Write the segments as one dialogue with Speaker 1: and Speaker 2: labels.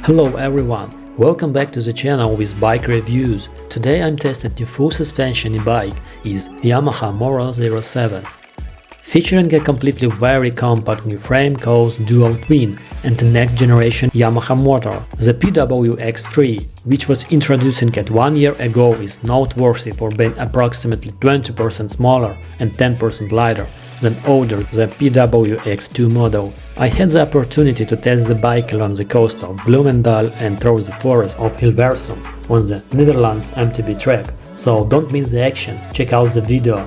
Speaker 1: Hello everyone, welcome back to the channel with bike reviews. Today I'm testing the full suspension e-bike is Yamaha Moro 07. Featuring a completely very compact new frame called Dual Twin and the next generation Yamaha motor, the PWX3, which was introducing at 1 year ago, is noteworthy for being approximately 20% smaller and 10% lighter than older the PWX2 model. I had the opportunity to test the bike along the coast of Bloemendaal and through the forest of Hilversum on the Netherlands eMTB track, so don't miss the action, check out the video.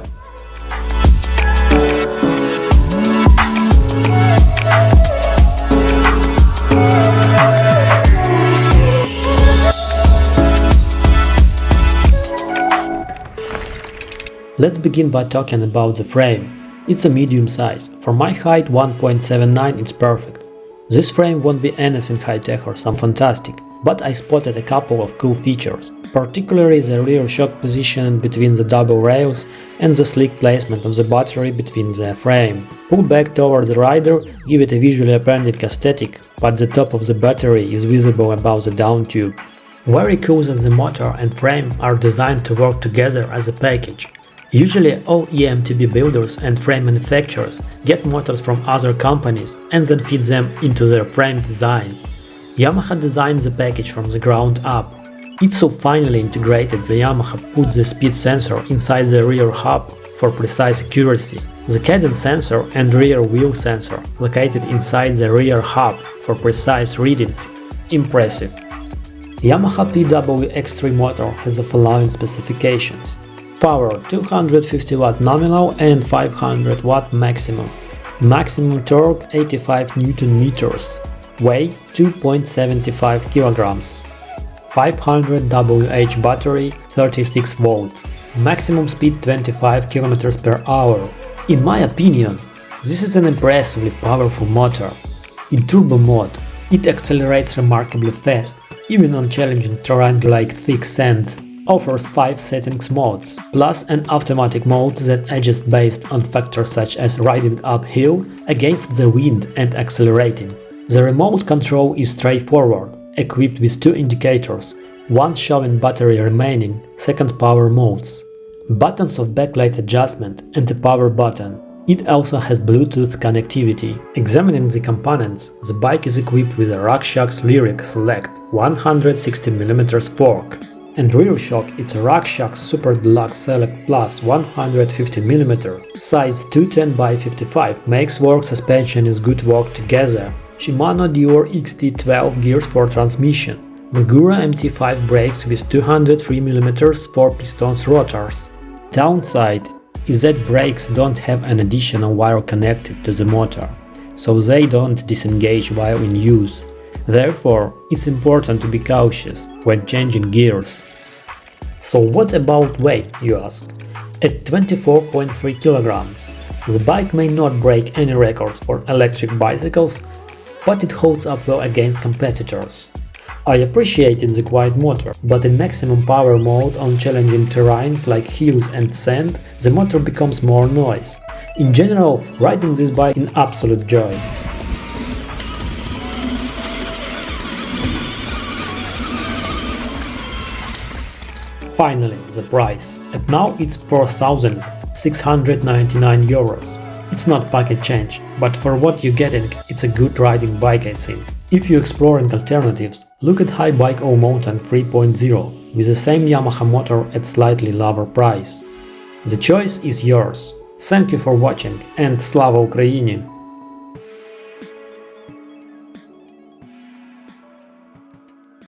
Speaker 1: Let's begin by talking about the frame. It's a medium size. For my height 1.79 it's perfect. This frame won't be anything high-tech or some fantastic, but I spotted a couple of cool features, particularly the rear shock positioning between the double rails and the sleek placement of the battery between the frame. Pull back toward the rider, give it a visually appealing aesthetic, but the top of the battery is visible above the down tube. Very cool that the motor and frame are designed to work together as a package. Usually all eMTB builders and frame manufacturers get motors from other companies and then feed them into their frame design. Yamaha designed the package from the ground up. It's so finely integrated that Yamaha put the speed sensor inside the rear hub for precise accuracy, the cadence sensor and rear wheel sensor located inside the rear hub for precise readings. Impressive. Yamaha PWX3 motor has the following specifications. Power 250 Watt nominal and 500 Watt maximum. Maximum torque 85 Nm. Weight 2.75 kg. 500 Wh battery 36 volt. Maximum speed 25 km per hour. In my opinion, this is an impressively powerful motor. In turbo mode, it accelerates remarkably fast, even on challenging terrain like thick sand. Offers 5 settings modes, plus an automatic mode that adjusts based on factors such as riding uphill, against the wind and accelerating. The remote control is straightforward, equipped with 2 indicators, one showing battery remaining, second power modes, buttons of backlight adjustment and a power button. It also has Bluetooth connectivity. Examining the components, the bike is equipped with a RockShox Lyric Select 160mm fork. And rear shock, it's a RockShox Super Deluxe Select Plus 150mm, size 210x55, makes work suspension is good work together. Shimano Dior XT12 gears for transmission, Magura MT5 brakes with 203mm 4 pistons rotors. Downside is that brakes don't have an additional wire connected to the motor, so they don't disengage while in use. Therefore, it's important to be cautious when changing gears. So what about weight, you ask? At 24.3 kg, the bike may not break any records for electric bicycles, but it holds up well against competitors. I appreciated the quiet motor, but in maximum power mode on challenging terrains like hills and sand, the motor becomes more noise. In general, riding this bike is an absolute joy. Finally, the price. And now it's 4,699 euros. It's not pocket change, but for what you're getting, it's a good riding bike, I think. If you're exploring alternatives, look at High Bike All Mountain 3.0 with the same Yamaha motor at slightly lower price. The choice is yours. Thank you for watching and Slava Ukraini!